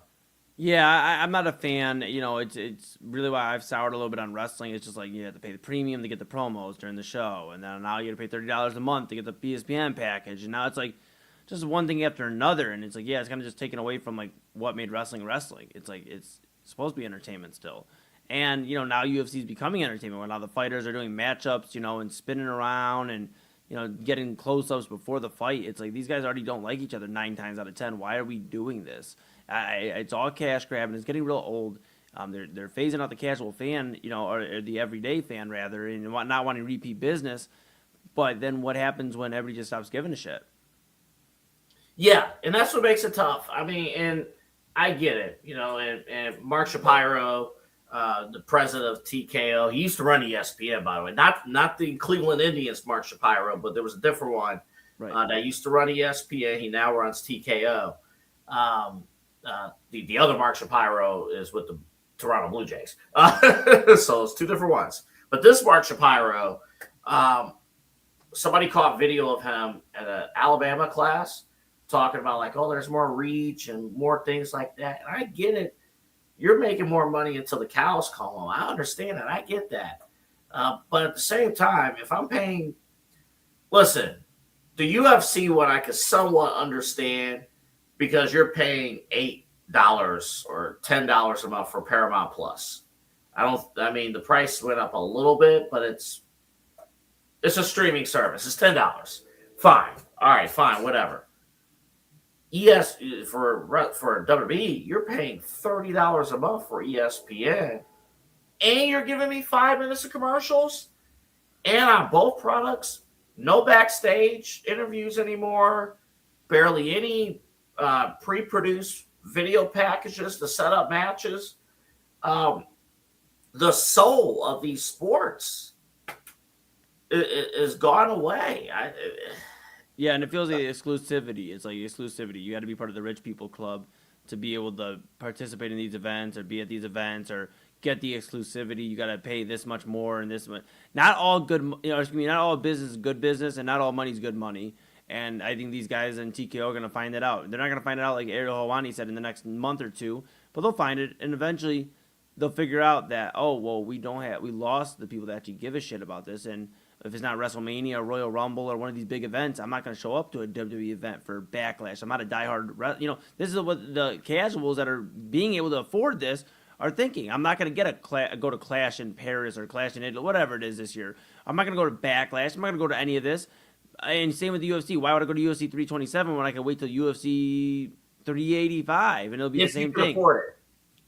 Yeah, I'm not a fan. You know, it's really why I've soured a little bit on wrestling. It's just like you have to pay the premium to get the promos during the show, and then now you have to pay $30 a month to get the ESPN package, and now it's like just one thing after another, and it's like, yeah, it's kind of just taken away from like what made wrestling wrestling. It's like it's supposed to be entertainment still, and you know now UFC is becoming entertainment where now the fighters are doing matchups, you know, and spinning around and you know getting close-ups before the fight. It's like these guys already don't like each other 9 times out of 10. Why are we doing this? It's all cash grab, and it's getting real old. They're phasing out the casual fan, you know, or the everyday fan rather, and not wanting repeat business. But then what happens when everybody just stops giving a shit? Yeah, and that's what makes it tough. I mean, and I get it, you know, and Mark Shapiro, the president of TKO, he used to run ESPN, by the way, not the Cleveland Indians, Mark Shapiro, but there was a different one that used to run ESPN. He now runs TKO. The other Mark Shapiro is with the Toronto Blue Jays. So it's 2 different ones. But this Mark Shapiro, somebody caught video of him at an Alabama class talking about like, oh, there's more reach and more things like that. And I get it. You're making more money until the cows come home. I understand that. I get that. But at the same time, if I'm paying, listen, the UFC, what I could somewhat understand, because you're paying $8 or $10 a month for Paramount Plus. I mean, the price went up a little bit, but it's a streaming service. It's $10. Fine. All right, fine, whatever. For WWE, you're paying $30 a month for ESPN, and you're giving me 5 minutes of commercials, and on both products, no backstage interviews anymore, barely any pre-produced video packages to set up matches. The soul of these sports is gone away. Yeah, and it feels like exclusivity. It's like exclusivity. You got to be part of the rich people club to be able to participate in these events or be at these events or get the exclusivity. You got to pay this much more and this much. Not all good, not all business is good business, and not all money is good money. And I think these guys in TKO are going to find it out. They're not going to find it out like Ariel Helwani said in the next month or 2, but they'll find it, and eventually they'll figure out that, oh, well, we lost the people that actually give a shit about this, and if it's not WrestleMania or Royal Rumble or one of these big events, I'm not going to show up to a WWE event for Backlash. I'm not a diehard, this is what the casuals that are being able to afford this are thinking. I'm not going to go to Clash in Paris or Clash in Italy, whatever it is this year. I'm not going to go to Backlash. I'm not going to go to any of this. And same with the UFC. Why would I go to UFC 327 when I can wait till UFC 385 and it'll be the same thing?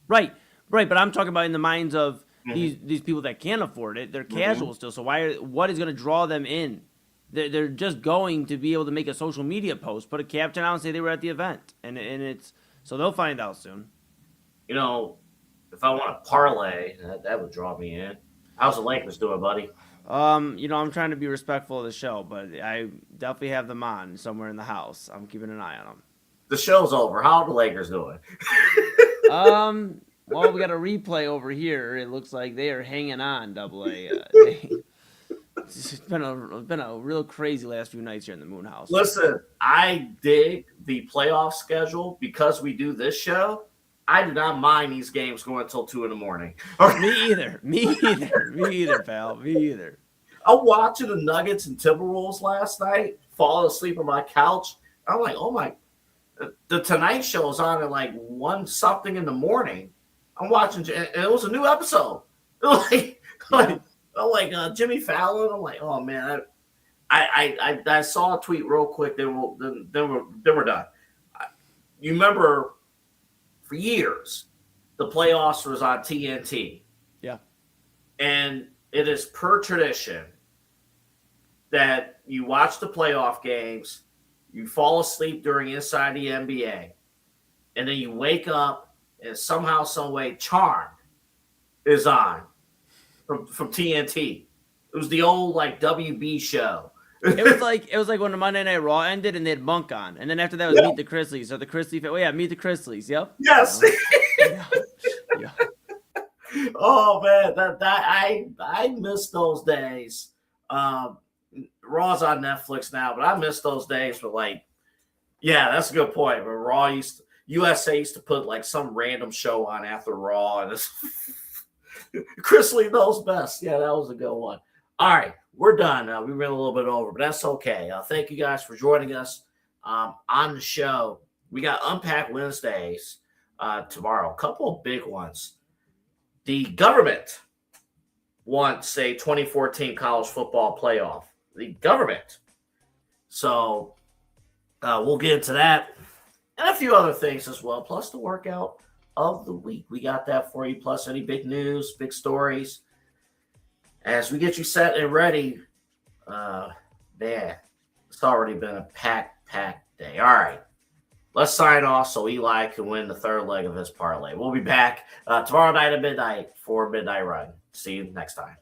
Right. But I'm talking about in the minds of these people that can't afford it. They're casual still. So what is going to draw them in? They're just going to be able to make a social media post, put a caption out, and say they were at the event, and it's so they'll find out soon. You know, if I want to parlay, that would draw me in. How's the Lakers doing, buddy? I'm trying to be respectful of the show, but I definitely have them on somewhere in the house. I'm keeping an eye on them. The show's over. How are the Lakers doing? Well, we got a replay over here. It looks like they are hanging on, Double A. It's been a real crazy last few nights here in the Moon House. Listen, I dig the playoff schedule because we do this show. I do not mind these games going until 2 in the morning. Me either, pal. Me either. I'm watching the Nuggets and Timberwolves last night, falling asleep on my couch. I'm like, oh my, the Tonight Show is on at like 1 something in the morning. I'm watching, and it was a new episode. like Jimmy Fallon. I'm like, oh man, I saw a tweet real quick. Then we're done. You remember for years the playoffs was on TNT. Yeah, and it is per tradition that you watch the playoff games, you fall asleep during Inside the NBA, and then you wake up and somehow, some way, Charmed is on from TNT. It was the old like WB show. It was like when the Monday Night Raw ended and they had Monk on, and then after that was Meet the Chrisleys or the Chrisley. Oh yeah, Meet the Chrisleys. Yep. Yes. Yeah. Oh man, that I miss those days. Raw's on Netflix now, but I miss those days. But like, yeah, that's a good point. But USA used to put like some random show on after Raw, and it's Chrisley knows best. Yeah, that was a good one. All right, we're done. We ran a little bit over, but that's okay. Thank you guys for joining us on the show. We got Unpack Wednesdays tomorrow. A couple of big ones. The government wants a 2014 college football playoff. The government. So we'll get into that and a few other things as well, plus the workout of the week. We got that for you, plus any big news, big stories. As we get you set and ready, man, it's already been a packed day. All right. Let's sign off so Eli can win the third leg of his parlay. We'll be back tomorrow night at midnight for Midnight Run. See you next time.